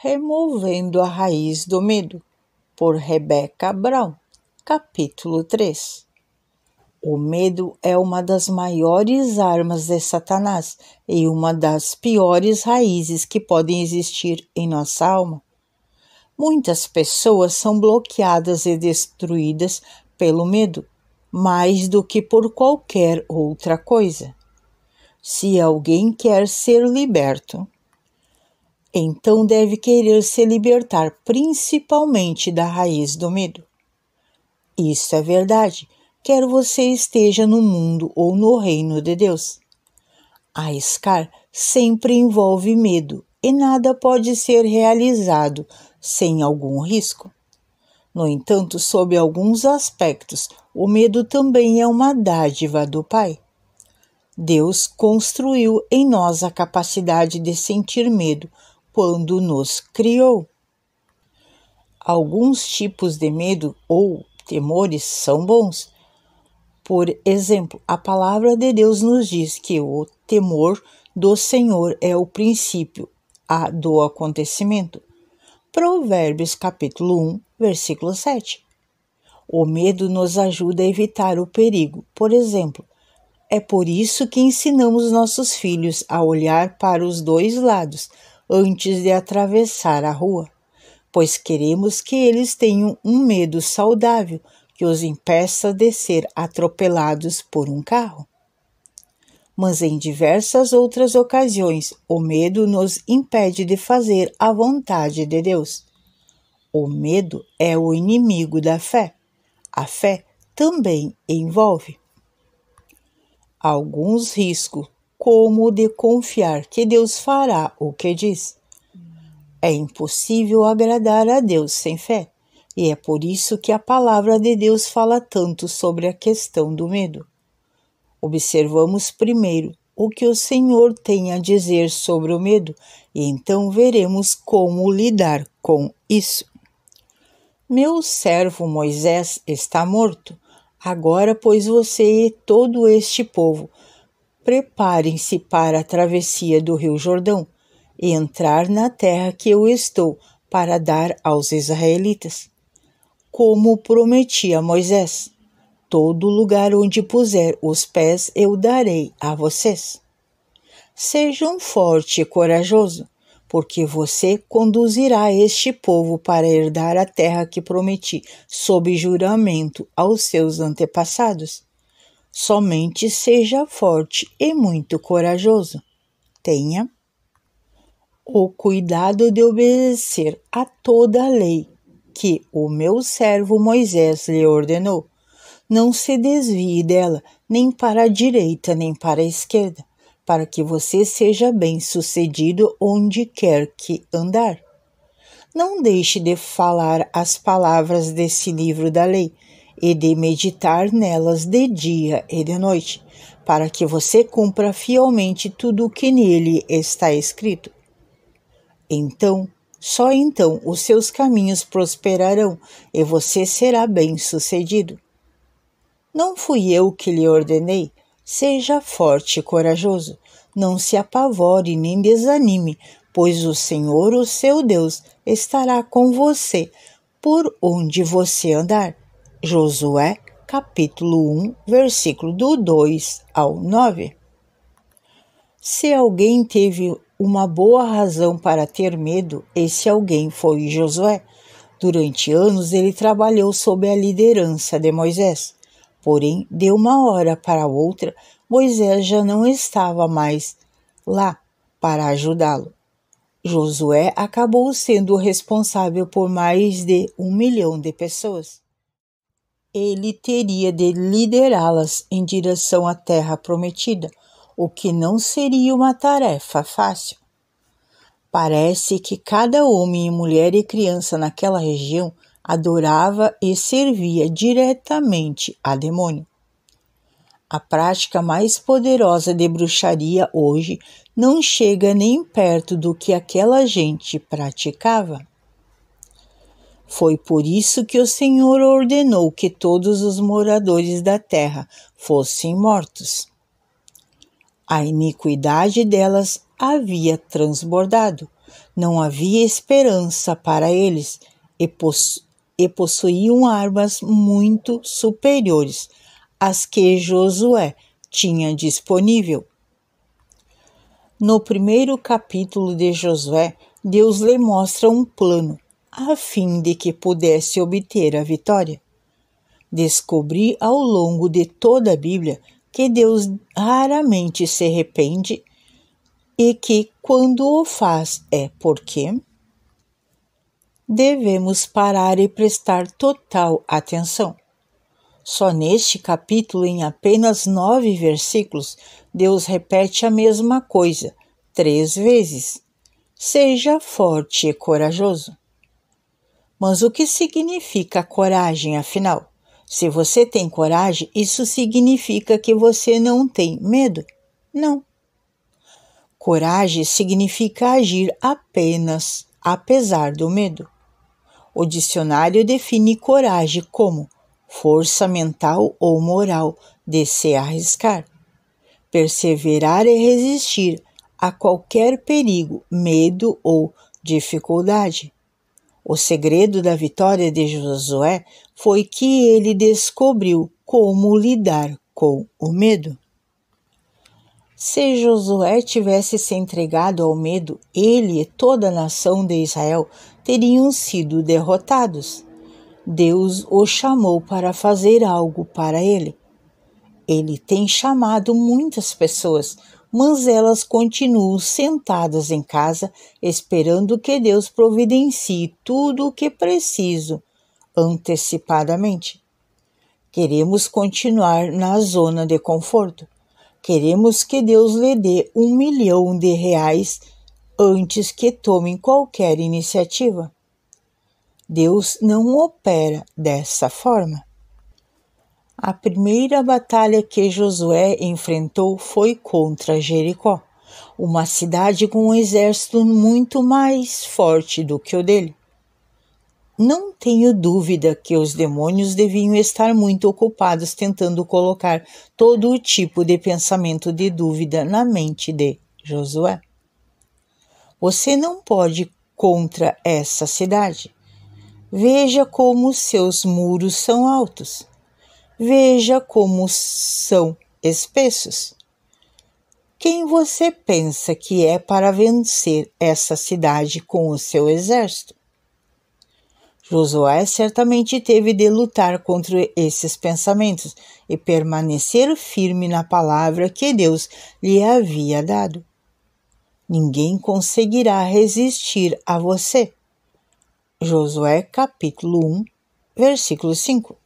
Removendo a Raiz do Medo, por Rebecca Brown, capítulo 3. O medo é uma das maiores armas de Satanás e uma das piores raízes que podem existir em nossa alma. Muitas pessoas são bloqueadas e destruídas pelo medo, mais do que por qualquer outra coisa. Se alguém quer ser liberto, então deve querer se libertar principalmente da raiz do medo. Isso é verdade, quer você esteja no mundo ou no reino de Deus. Arriscar sempre envolve medo e nada pode ser realizado sem algum risco. No entanto, sob alguns aspectos, o medo também é uma dádiva do Pai. Deus construiu em nós a capacidade de sentir medo quando nos criou. Alguns tipos de medo ou temores são bons. Por exemplo, a palavra de Deus nos diz que o temor do Senhor é o princípio do acontecimento. Provérbios capítulo 1, versículo 7. O medo nos ajuda a evitar o perigo. Por exemplo, é por isso que ensinamos nossos filhos a olhar para os dois lados antes de atravessar a rua, pois queremos que eles tenham um medo saudável que os impeça de ser atropelados por um carro. Mas em diversas outras ocasiões, o medo nos impede de fazer a vontade de Deus. O medo é o inimigo da fé. A fé também envolve alguns riscos, como o de confiar que Deus fará o que diz. É impossível agradar a Deus sem fé, e é por isso que a palavra de Deus fala tanto sobre a questão do medo. Observamos primeiro o que o Senhor tem a dizer sobre o medo, e então veremos como lidar com isso. Meu servo Moisés está morto. Agora, pois, você e todo este povo, preparem-se para a travessia do rio Jordão e entrar na terra que eu estou para dar aos israelitas. Como prometi a Moisés, todo lugar onde puser os pés eu darei a vocês. Sejam forte e corajoso, porque você conduzirá este povo para herdar a terra que prometi sob juramento aos seus antepassados. Somente seja forte e muito corajoso. Tenha o cuidado de obedecer a toda a lei que o meu servo Moisés lhe ordenou. Não se desvie dela, nem para a direita, nem para a esquerda, para que você seja bem-sucedido onde quer que andar. Não deixe de falar as palavras desse livro da lei e de meditar nelas de dia e de noite, para que você cumpra fielmente tudo o que nele está escrito. Então, só então os seus caminhos prosperarão e você será bem-sucedido. Não fui eu que lhe ordenei? Seja forte e corajoso. Não se apavore nem desanime, pois o Senhor, o seu Deus, estará com você por onde você andar. Josué, capítulo 1, versículo do 2 ao 9. Se alguém teve uma boa razão para ter medo, esse alguém foi Josué. Durante anos ele trabalhou sob a liderança de Moisés. Porém, de uma hora para outra, Moisés já não estava mais lá para ajudá-lo. Josué acabou sendo responsável por mais de 1 milhão de pessoas. Ele teria de liderá-las em direção à terra prometida, o que não seria uma tarefa fácil. Parece que cada homem, mulher e criança naquela região adorava e servia diretamente a demônio. A prática mais poderosa de bruxaria hoje não chega nem perto do que aquela gente praticava. Foi por isso que o Senhor ordenou que todos os moradores da terra fossem mortos. A iniquidade delas havia transbordado. Não havia esperança para eles e possuíam armas muito superiores às que Josué tinha disponível. No primeiro capítulo de Josué, Deus lhe mostra um plano a fim de que pudesse obter a vitória. Descobri ao longo de toda a Bíblia que Deus raramente se arrepende e que, quando o faz, é porque devemos parar e prestar total atenção. Só neste capítulo, em apenas 9 versículos, Deus repete a mesma coisa 3 vezes. Seja forte e corajoso. Mas o que significa coragem, afinal? Se você tem coragem, isso significa que você não tem medo? Não. Coragem significa agir apenas apesar do medo. O dicionário define coragem como força mental ou moral de se arriscar, perseverar e resistir a qualquer perigo, medo ou dificuldade. O segredo da vitória de Josué foi que ele descobriu como lidar com o medo. Se Josué tivesse se entregado ao medo, ele e toda a nação de Israel teriam sido derrotados. Deus o chamou para fazer algo para ele. Ele tem chamado muitas pessoas, mas elas continuam sentadas em casa, esperando que Deus providencie tudo o que precisam antecipadamente. Queremos continuar na zona de conforto. Queremos que Deus lhe dê R$1 milhão antes que tomem qualquer iniciativa. Deus não opera dessa forma. A primeira batalha que Josué enfrentou foi contra Jericó, uma cidade com um exército muito mais forte do que o dele. Não tenho dúvida que os demônios deviam estar muito ocupados tentando colocar todo o tipo de pensamento de dúvida na mente de Josué. Você não pode ir contra essa cidade. Veja como seus muros são altos. Veja como são espessos. Quem você pensa que é para vencer essa cidade com o seu exército? Josué certamente teve de lutar contra esses pensamentos e permanecer firme na palavra que Deus lhe havia dado. Ninguém conseguirá resistir a você. Josué capítulo 1, versículo 5.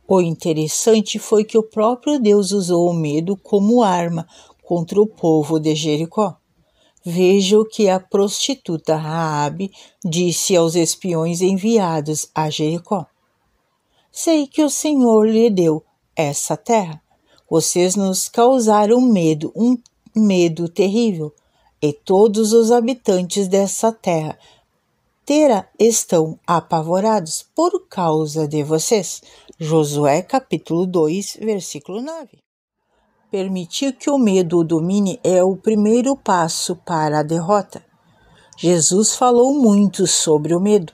O interessante foi que o próprio Deus usou o medo como arma contra o povo de Jericó. Veja o que a prostituta Raabe disse aos espiões enviados a Jericó. Sei que o Senhor lhe deu essa terra. Vocês nos causaram medo, um medo terrível, e todos os habitantes dessa terra estão apavorados por causa de vocês. Josué capítulo 2, versículo 9. Permitir que o medo o domine é o primeiro passo para a derrota. Jesus falou muito sobre o medo.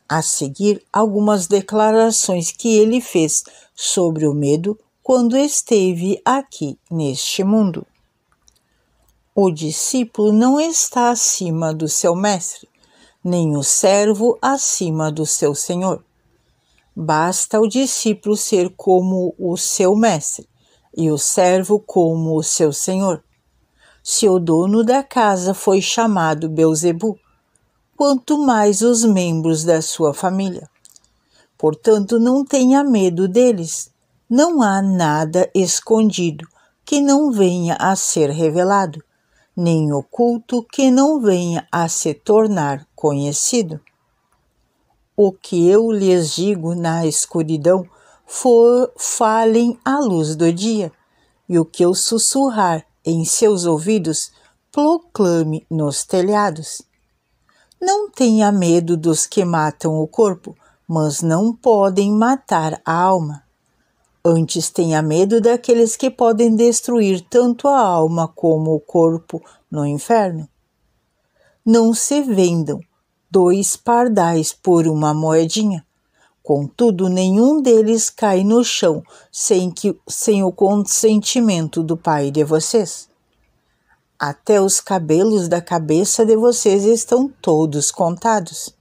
A seguir, algumas declarações que ele fez sobre o medo quando esteve aqui neste mundo. O discípulo não está acima do seu mestre, nem o servo acima do seu senhor. Basta o discípulo ser como o seu mestre e o servo como o seu senhor. Se o dono da casa foi chamado Belzebu, quanto mais os membros da sua família. Portanto, não tenha medo deles. Não há nada escondido que não venha a ser revelado, nem oculto que não venha a se tornar conhecido. O que eu lhes digo na escuridão, falem à luz do dia, e o que eu sussurrar em seus ouvidos, proclame nos telhados. Não tenha medo dos que matam o corpo, mas não podem matar a alma. Antes tenha medo daqueles que podem destruir tanto a alma como o corpo no inferno. não se vendam 2 pardais por uma moedinha. Contudo, nenhum deles cai no chão sem o consentimento do Pai de vocês. Até os cabelos da cabeça de vocês estão todos contados.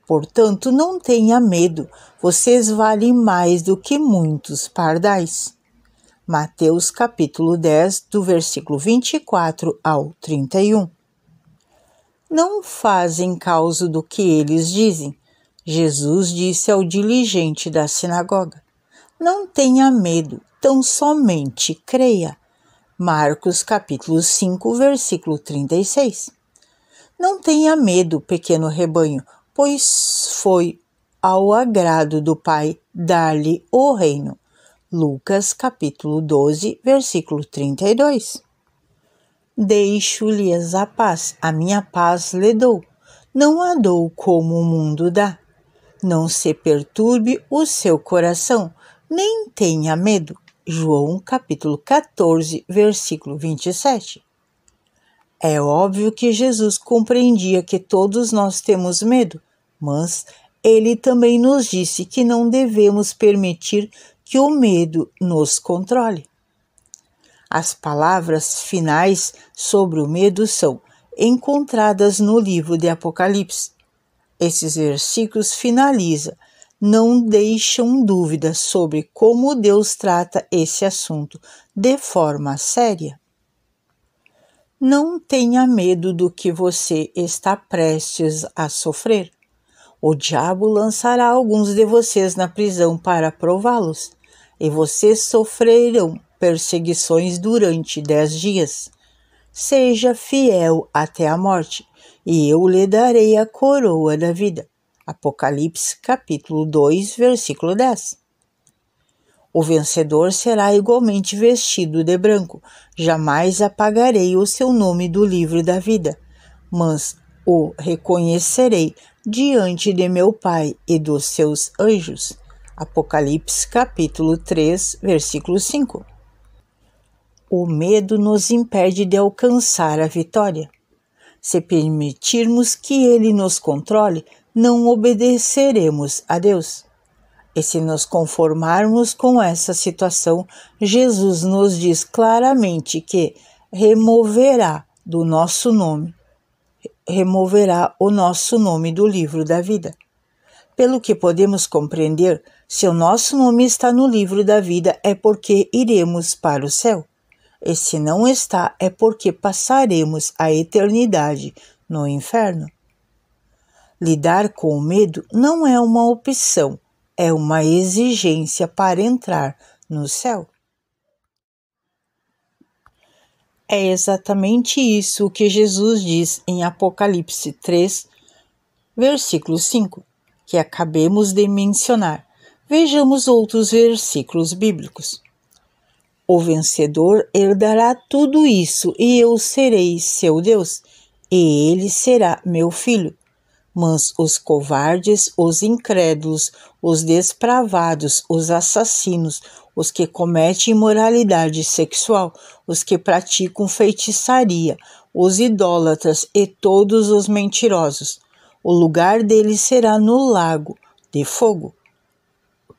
Portanto, não tenha medo, vocês valem mais do que muitos pardais. Mateus capítulo 10, do versículo 24 ao 31. Não fazem causa do que eles dizem. Jesus disse ao diligente da sinagoga: não tenha medo, tão somente creia. Marcos capítulo 5, versículo 36. Não tenha medo, pequeno rebanho, pois foi ao agrado do Pai dar-lhe o reino. Lucas capítulo 12, versículo 32. Deixo-lhes a paz, a minha paz lhe dou, não a dou como o mundo dá. Não se perturbe o seu coração, nem tenha medo. João capítulo 14, versículo 27. É óbvio que Jesus compreendia que todos nós temos medo, mas ele também nos disse que não devemos permitir que o medo nos controle. As palavras finais sobre o medo são encontradas no livro de Apocalipse. Esses versículos não deixam dúvidas sobre como Deus trata esse assunto de forma séria. Não tenha medo do que você está prestes a sofrer. O diabo lançará alguns de vocês na prisão para prová-los, e vocês sofrerão perseguições durante 10 dias. Seja fiel até a morte, e eu lhe darei a coroa da vida. Apocalipse capítulo 2, versículo 10. O vencedor será igualmente vestido de branco. Jamais apagarei o seu nome do livro da vida, mas o reconhecerei diante de meu Pai e dos seus anjos. Apocalipse capítulo 3, versículo 5. O medo nos impede de alcançar a vitória. Se permitirmos que ele nos controle, não obedeceremos a Deus. E se nos conformarmos com essa situação, Jesus nos diz claramente que removerá o nosso nome do livro da vida. Pelo que podemos compreender, se o nosso nome está no livro da vida é porque iremos para o céu. E se não está, é porque passaremos a eternidade no inferno. Lidar com o medo não é uma opção, é uma exigência para entrar no céu. É exatamente isso que Jesus diz em Apocalipse 3, versículo 5, que acabemos de mencionar. Vejamos outros versículos bíblicos. O vencedor herdará tudo isso, e eu serei seu Deus, e ele será meu filho. Mas os covardes, os incrédulos, os depravados, os assassinos, os que cometem imoralidade sexual, os que praticam feitiçaria, os idólatras e todos os mentirosos, o lugar deles será no lago de fogo,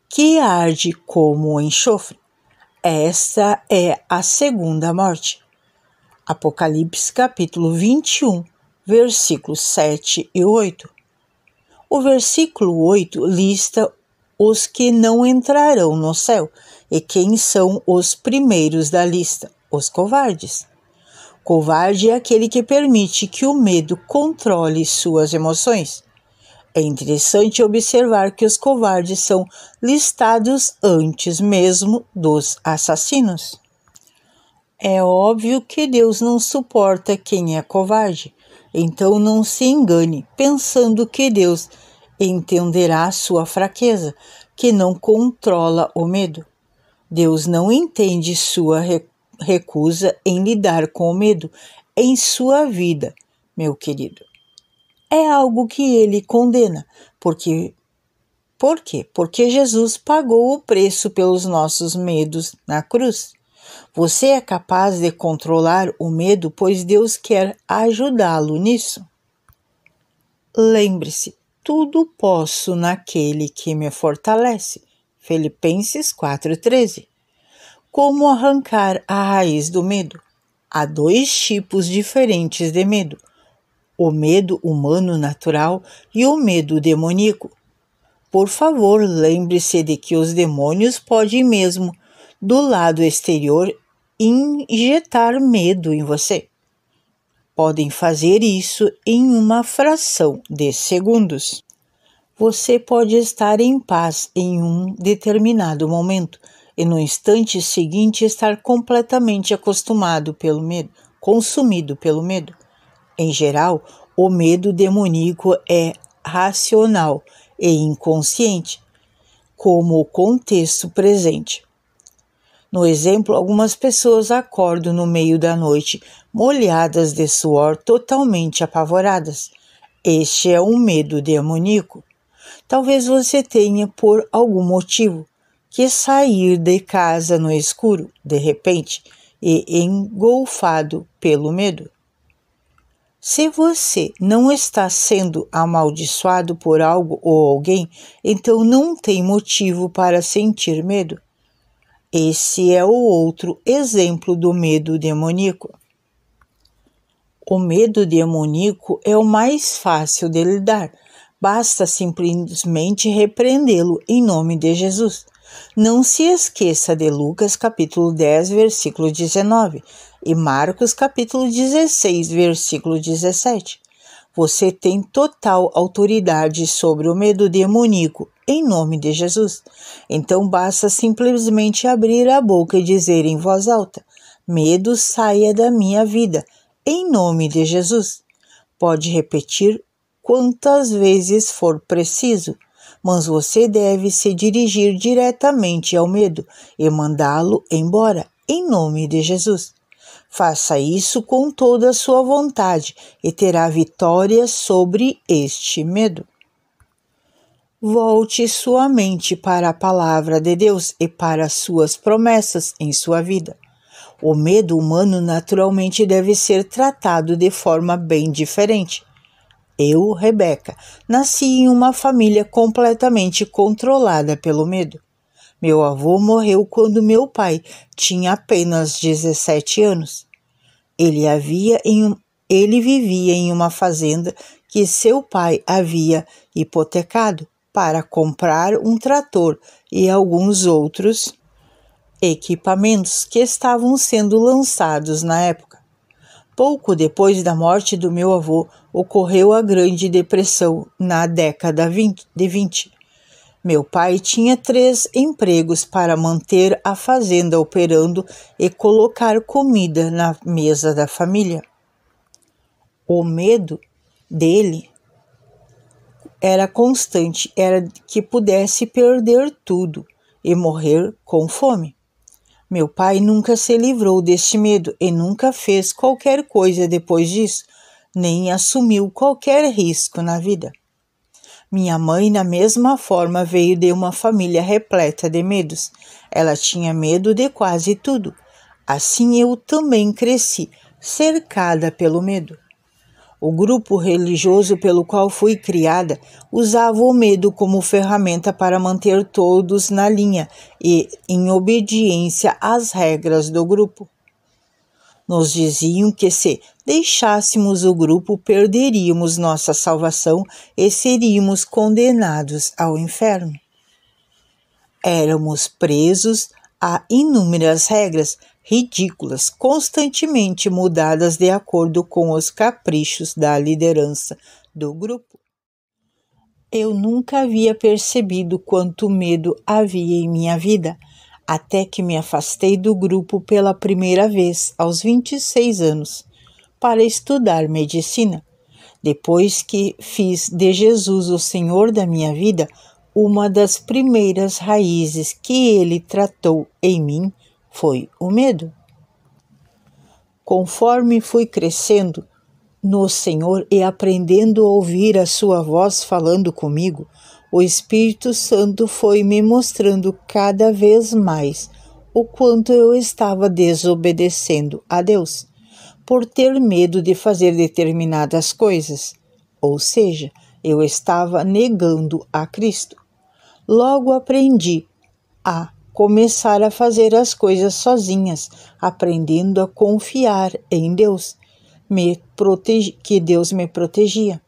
que arde como enxofre. Esta é a segunda morte. Apocalipse capítulo 21, versículos 7 e 8. O versículo 8 lista os que não entrarão no céu. E quem são os primeiros da lista? Os covardes. Covarde é aquele que permite que o medo controle suas emoções. É interessante observar que os covardes são listados antes mesmo dos assassinos. É óbvio que Deus não suporta quem é covarde, então não se engane pensando que Deus entenderá sua fraqueza, que não controla o medo. Deus não entende sua recusa em lidar com o medo em sua vida, meu querido. É algo que ele condena. Por quê? Porque Jesus pagou o preço pelos nossos medos na cruz. Você é capaz de controlar o medo, pois Deus quer ajudá-lo nisso. Lembre-se, tudo posso naquele que me fortalece. Filipenses 4,13. Como arrancar a raiz do medo? Há 2 tipos diferentes de medo: o medo humano natural e o medo demoníaco. Por favor, lembre-se de que os demônios podem mesmo, do lado exterior, injetar medo em você. Podem fazer isso em uma fração de segundos. Você pode estar em paz em um determinado momento e no instante seguinte estar completamente acostumado pelo medo, consumido pelo medo. Em geral, o medo demoníaco é racional e inconsciente, como o contexto presente. No exemplo, algumas pessoas acordam no meio da noite, molhadas de suor, totalmente apavoradas. Este é um medo demoníaco. Talvez você tenha, por algum motivo, que sair de casa no escuro, de repente, e engolfado pelo medo. Se você não está sendo amaldiçoado por algo ou alguém, então não tem motivo para sentir medo. Esse é o outro exemplo do medo demoníaco. O medo demoníaco é o mais fácil de lidar. Basta simplesmente repreendê-lo em nome de Jesus. Não se esqueça de Lucas capítulo 10, versículo 19 e Marcos capítulo 16, versículo 17. Você tem total autoridade sobre o medo demoníaco em nome de Jesus. Então basta simplesmente abrir a boca e dizer em voz alta: medo, saia da minha vida, em nome de Jesus. Pode repetir quantas vezes for preciso, mas você deve se dirigir diretamente ao medo e mandá-lo embora, em nome de Jesus. Faça isso com toda a sua vontade e terá vitória sobre este medo. Volte sua mente para a palavra de Deus e para as suas promessas em sua vida. O medo humano naturalmente deve ser tratado de forma bem diferente. Eu, Rebeca, nasci em uma família completamente controlada pelo medo. Meu avô morreu quando meu pai tinha apenas 17 anos. Ele vivia em uma fazenda que seu pai havia hipotecado para comprar um trator e alguns outros equipamentos que estavam sendo lançados na época. Pouco depois da morte do meu avô, ocorreu a Grande Depressão na década de 20. Meu pai tinha 3 empregos para manter a fazenda operando e colocar comida na mesa da família. O medo dele era constante, era que pudesse perder tudo e morrer com fome. Meu pai nunca se livrou deste medo e nunca fez qualquer coisa depois disso, nem assumiu qualquer risco na vida. Minha mãe, na mesma forma, veio de uma família repleta de medos. Ela tinha medo de quase tudo. Assim eu também cresci, cercada pelo medo. O grupo religioso pelo qual fui criada usava o medo como ferramenta para manter todos na linha e em obediência às regras do grupo. Nos diziam que se deixássemos o grupo, perderíamos nossa salvação e seríamos condenados ao inferno. Éramos presos a inúmeras regras ridículas, constantemente mudadas de acordo com os caprichos da liderança do grupo. Eu nunca havia percebido quanto medo havia em minha vida, até que me afastei do grupo pela primeira vez, aos 26 anos, para estudar medicina. Depois que fiz de Jesus o Senhor da minha vida, uma das primeiras raízes que Ele tratou em mim foi o medo. Conforme fui crescendo no Senhor e aprendendo a ouvir a sua voz falando comigo, o Espírito Santo foi me mostrando cada vez mais o quanto eu estava desobedecendo a Deus, por ter medo de fazer determinadas coisas. ou seja, eu estava negando a Cristo. Logo aprendi a começar a fazer as coisas sozinhas, aprendendo a confiar em Deus, que Deus me protegia.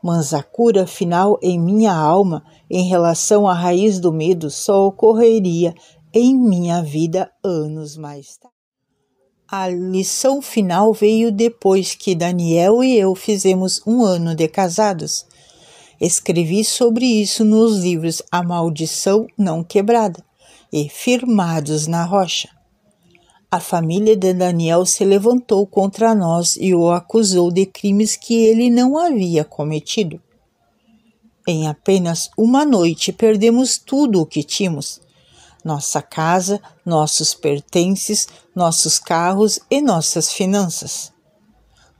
Mas a cura final em minha alma em relação à raiz do medo só ocorreria em minha vida anos mais tarde. A lição final veio depois que Daniel e eu fizemos 1 ano de casados. Escrevi sobre isso nos livros A Maldição Não Quebrada e Firmados na Rocha. A família de Daniel se levantou contra nós e o acusou de crimes que ele não havia cometido. Em apenas uma noite perdemos tudo o que tínhamos: nossa casa, nossos pertences, nossos carros e nossas finanças.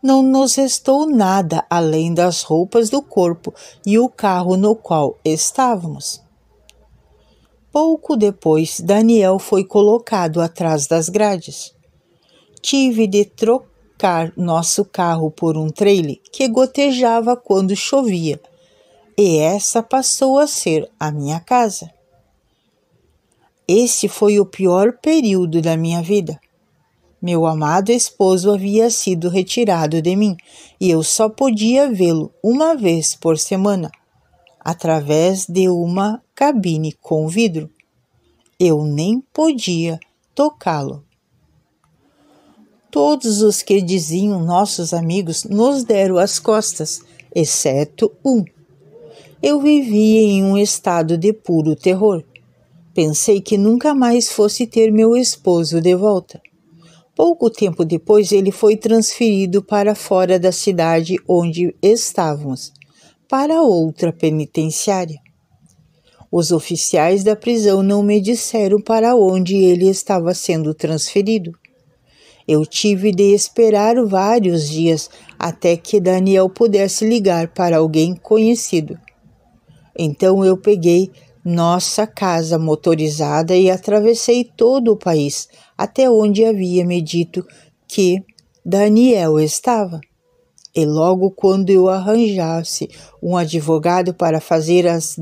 Não nos restou nada além das roupas do corpo e o carro no qual estávamos. Pouco depois, Daniel foi colocado atrás das grades. Tive de trocar nosso carro por um trailer que gotejava quando chovia, e essa passou a ser a minha casa. Esse foi o pior período da minha vida. Meu amado esposo havia sido retirado de mim e eu só podia vê-lo uma vez por semana, através de uma cabine com vidro. Eu nem podia tocá-lo. Todos os que diziam nossos amigos nos deram as costas, exceto um. Eu vivia em um estado de puro terror. Pensei que nunca mais fosse ter meu esposo de volta. Pouco tempo depois, ele foi transferido para fora da cidade onde estávamos, para outra penitenciária. Os oficiais da prisão não me disseram para onde ele estava sendo transferido. Eu tive de esperar vários dias até que Daniel pudesse ligar para alguém conhecido. Então eu peguei nossa casa motorizada e atravessei todo o país, até onde havia me dito que Daniel estava. E logo quando eu arranjasse um advogado para fazer as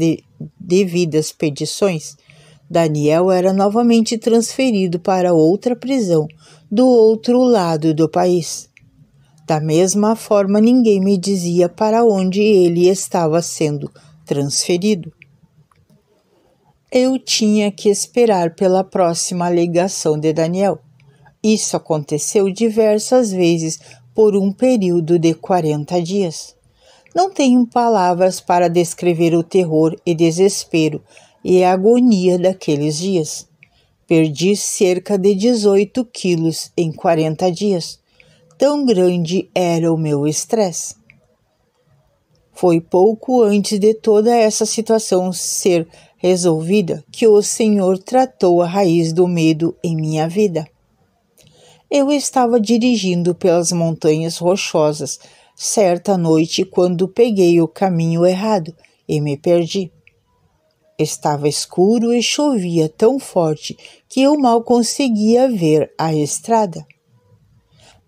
devidas petições, Daniel era novamente transferido para outra prisão, do outro lado do país. Da mesma forma, ninguém me dizia para onde ele estava sendo transferido. Eu tinha que esperar pela próxima ligação de Daniel. Isso aconteceu diversas vezes por um período de 40 dias. Não tenho palavras para descrever o terror e desespero e a agonia daqueles dias. Perdi cerca de 18 quilos em 40 dias. Tão grande era o meu estresse. Foi pouco antes de toda essa situação ser resolvida que o Senhor tratou a raiz do medo em minha vida. Eu estava dirigindo pelas montanhas rochosas certa noite quando peguei o caminho errado e me perdi. Estava escuro e chovia tão forte que eu mal conseguia ver a estrada.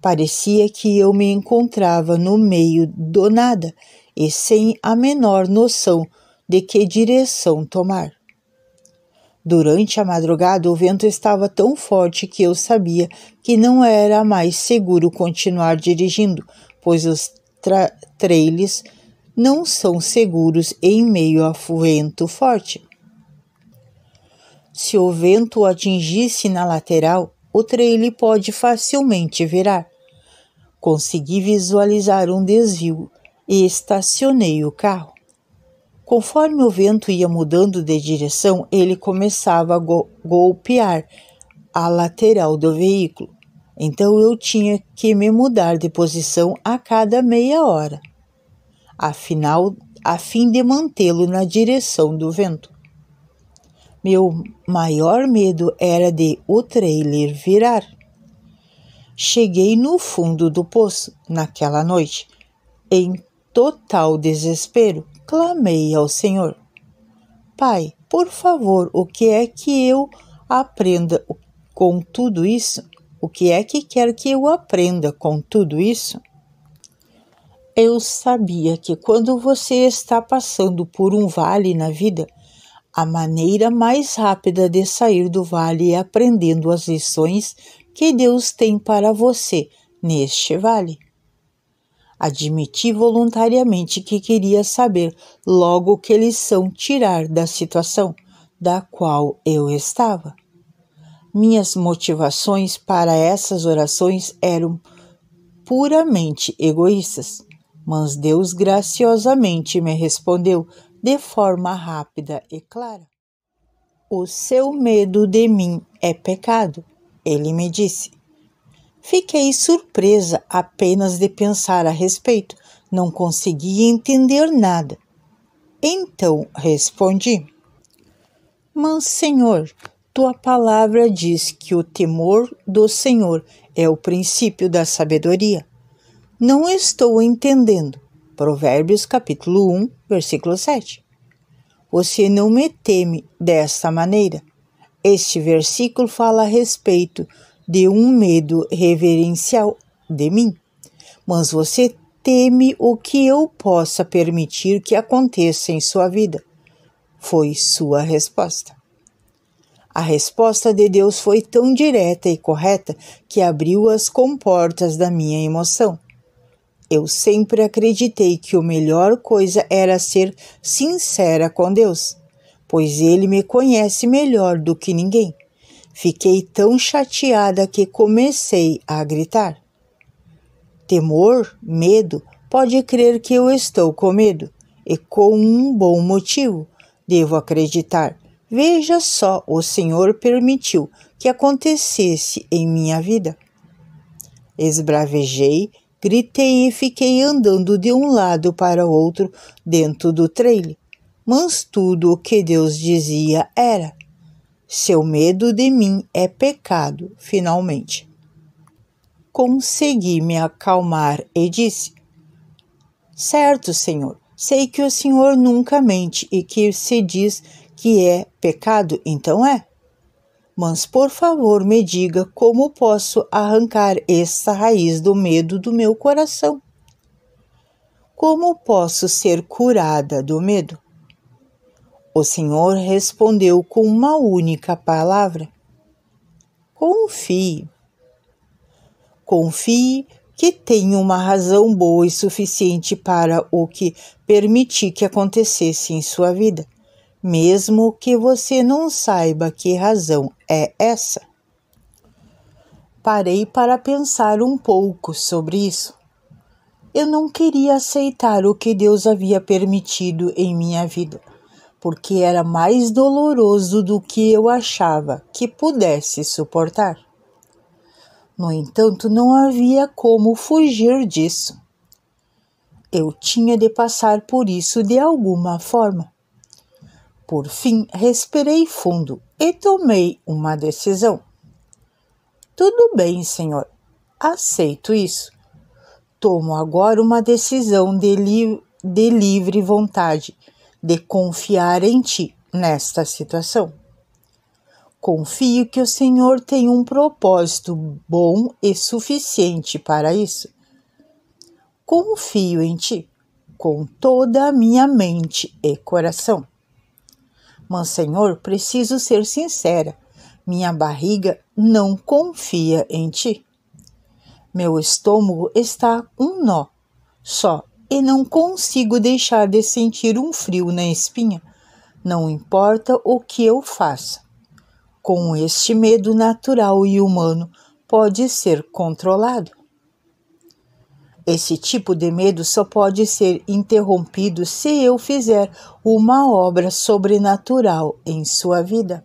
Parecia que eu me encontrava no meio do nada e sem a menor noção de que direção tomar. Durante a madrugada, o vento estava tão forte que eu sabia que não era mais seguro continuar dirigindo, pois os trailers não são seguros em meio a vento forte. Se o vento o atingisse na lateral, o trailer pode facilmente virar. Consegui visualizar um desvio e estacionei o carro. Conforme o vento ia mudando de direção, ele começava a golpear a lateral do veículo. Então eu tinha que me mudar de posição a cada meia hora, a fim de mantê-lo na direção do vento. Meu maior medo era de o trailer virar. Cheguei no fundo do poço naquela noite, em total desespero. Clamei ao Senhor: Pai, por favor, o que é que eu aprenda com tudo isso? O que é que quer que eu aprenda com tudo isso? Eu sabia que quando você está passando por um vale na vida, a maneira mais rápida de sair do vale é aprendendo as lições que Deus tem para você neste vale. Admiti voluntariamente que queria saber logo que lição tirar da situação da qual eu estava. Minhas motivações para essas orações eram puramente egoístas, mas Deus graciosamente me respondeu de forma rápida e clara. O seu medo de mim é pecado, ele me disse. Fiquei surpresa apenas de pensar a respeito, não conseguia entender nada. Então respondi: Mas, Senhor, tua palavra diz que o temor do Senhor é o princípio da sabedoria. Não estou entendendo. Provérbios capítulo 1, versículo 7. Você não me teme desta maneira. Este versículo fala a respeito de um medo reverencial de mim, mas você teme o que eu possa permitir que aconteça em sua vida. Foi sua resposta. A resposta de Deus foi tão direta e correta que abriu as comportas da minha emoção. Eu sempre acreditei que a melhor coisa era ser sincera com Deus, pois Ele me conhece melhor do que ninguém. Fiquei tão chateada que comecei a gritar. Temor, medo, pode crer que eu estou com medo, e com um bom motivo, devo acreditar. Veja só, o Senhor permitiu que acontecesse em minha vida. Esbravejei, gritei e fiquei andando de um lado para o outro dentro do trailer. Mas tudo o que Deus dizia era: seu medo de mim é pecado, finalmente. Consegui me acalmar e disse: certo, Senhor, sei que o Senhor nunca mente e que se diz que é pecado, então é. Mas, por favor, me diga como posso arrancar essa raiz do medo do meu coração. Como posso ser curada do medo? O Senhor respondeu com uma única palavra: confie. Confie que tem uma razão boa e suficiente para o que permitir que acontecesse em sua vida, mesmo que você não saiba que razão é essa. Parei para pensar um pouco sobre isso. Eu não queria aceitar o que Deus havia permitido em minha vida, porque era mais doloroso do que eu achava que pudesse suportar. No entanto, não havia como fugir disso. Eu tinha de passar por isso de alguma forma. Por fim, respirei fundo e tomei uma decisão. Tudo bem, Senhor, aceito isso. Tomo agora uma decisão de livre vontade, de confiar em Ti nesta situação. Confio que o Senhor tem um propósito bom e suficiente para isso. Confio em Ti, com toda a minha mente e coração. Mas, Senhor, preciso ser sincera, minha barriga não confia em Ti. Meu estômago está um nó só e não consigo deixar de sentir um frio na espinha, não importa o que eu faça. Com este medo natural e humano pode ser controlado. Esse tipo de medo só pode ser interrompido se eu fizer uma obra sobrenatural em sua vida.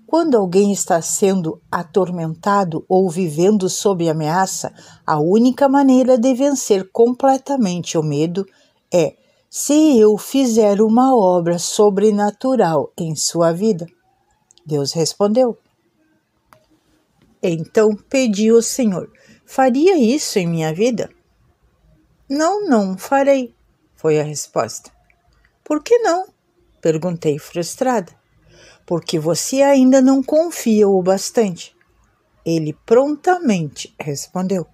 Quando alguém está sendo atormentado ou vivendo sob ameaça, a única maneira de vencer completamente o medo é se eu fizer uma obra sobrenatural em sua vida. Deus respondeu. Então pedi ao Senhor: faria isso em minha vida? Não farei, foi a resposta. Por que não? Perguntei frustrada. Porque você ainda não confia o bastante. Ele prontamente respondeu.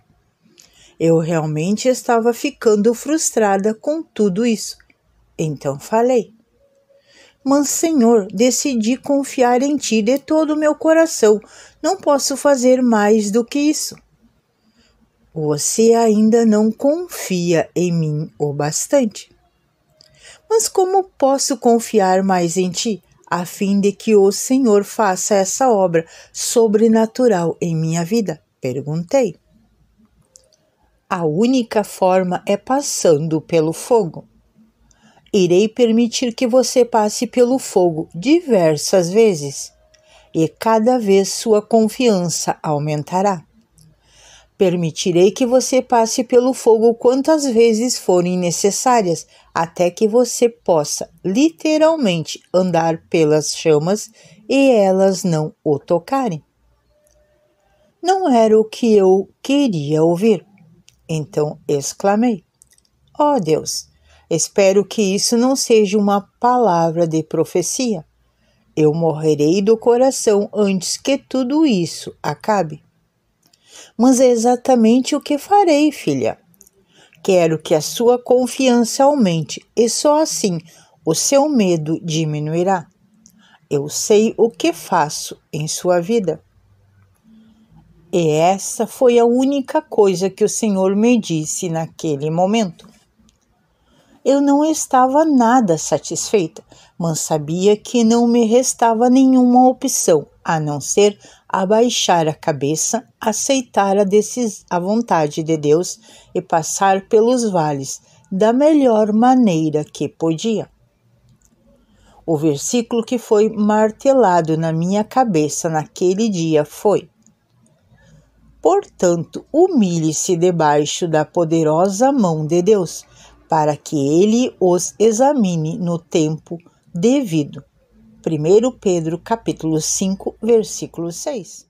Eu realmente estava ficando frustrada com tudo isso. Então falei: Mas, Senhor, decidi confiar em Ti de todo o meu coração. Não posso fazer mais do que isso. Você ainda não confia em mim o bastante. Mas como posso confiar mais em Ti, a fim de que o Senhor faça essa obra sobrenatural em minha vida? Perguntei. A única forma é passando pelo fogo. Irei permitir que você passe pelo fogo diversas vezes, e cada vez sua confiança aumentará. Permitirei que você passe pelo fogo quantas vezes forem necessárias, até que você possa literalmente andar pelas chamas e elas não o tocarem. Não era o que eu queria ouvir. Então exclamei: "Oh Deus, espero que isso não seja uma palavra de profecia. Eu morrerei do coração antes que tudo isso acabe." "Mas é exatamente o que farei, filha. Quero que a sua confiança aumente e só assim o seu medo diminuirá. Eu sei o que faço em sua vida." E essa foi a única coisa que o Senhor me disse naquele momento. Eu não estava nada satisfeita, mas sabia que não me restava nenhuma opção a não ser abaixar a cabeça, aceitar a vontade de Deus e passar pelos vales da melhor maneira que podia. O versículo que foi martelado na minha cabeça naquele dia foi: "Portanto, humilhe-se debaixo da poderosa mão de Deus, para que ele os examine no tempo devido." 1 Pedro capítulo 5, versículo 6.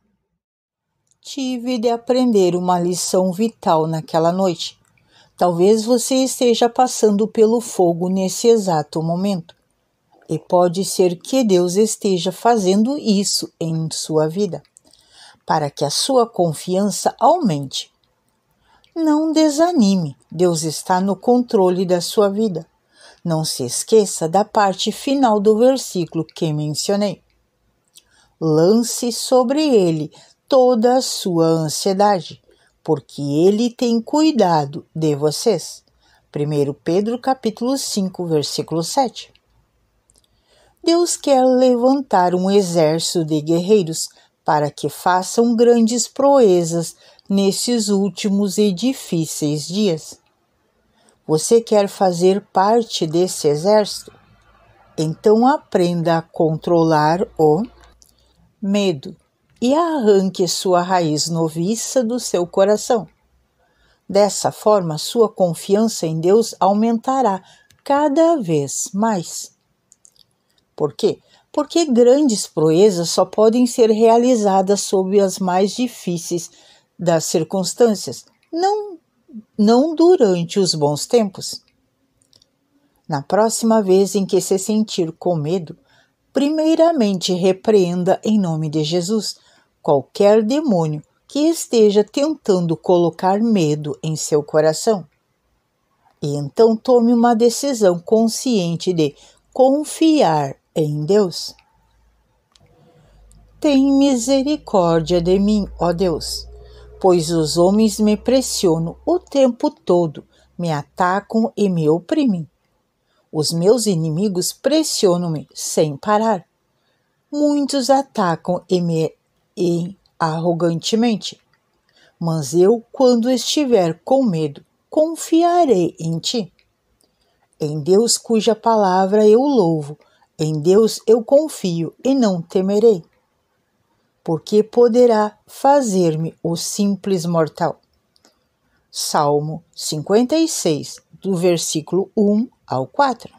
Tive de aprender uma lição vital naquela noite. Talvez você esteja passando pelo fogo nesse exato momento. E pode ser que Deus esteja fazendo isso em sua vida, para que a sua confiança aumente. Não desanime, Deus está no controle da sua vida. Não se esqueça da parte final do versículo que mencionei. Lance sobre ele toda a sua ansiedade, porque ele tem cuidado de vocês. 1 Pedro capítulo 5, versículo 7. Deus quer levantar um exército de guerreiros para que façam grandes proezas nesses últimos e difíceis dias. Você quer fazer parte desse exército? Então aprenda a controlar o medo e arranque sua raiz noviça do seu coração. Dessa forma, sua confiança em Deus aumentará cada vez mais. Por quê? Porque grandes proezas só podem ser realizadas sob as mais difíceis das circunstâncias, não durante os bons tempos. Na próxima vez em que se sentir com medo, primeiramente repreenda em nome de Jesus qualquer demônio que esteja tentando colocar medo em seu coração. E então tome uma decisão consciente de confiar em Deus. Tem misericórdia de mim, ó Deus, pois os homens me pressionam o tempo todo, me atacam e me oprimem. Os meus inimigos pressionam-me sem parar. Muitos atacam e arrogantemente. Mas eu, quando estiver com medo, confiarei em Ti. Em Deus cuja palavra eu louvo, em Deus eu confio e não temerei. Porque poderá fazer-me o simples mortal. Salmo 56, do versículo 1 ao 4.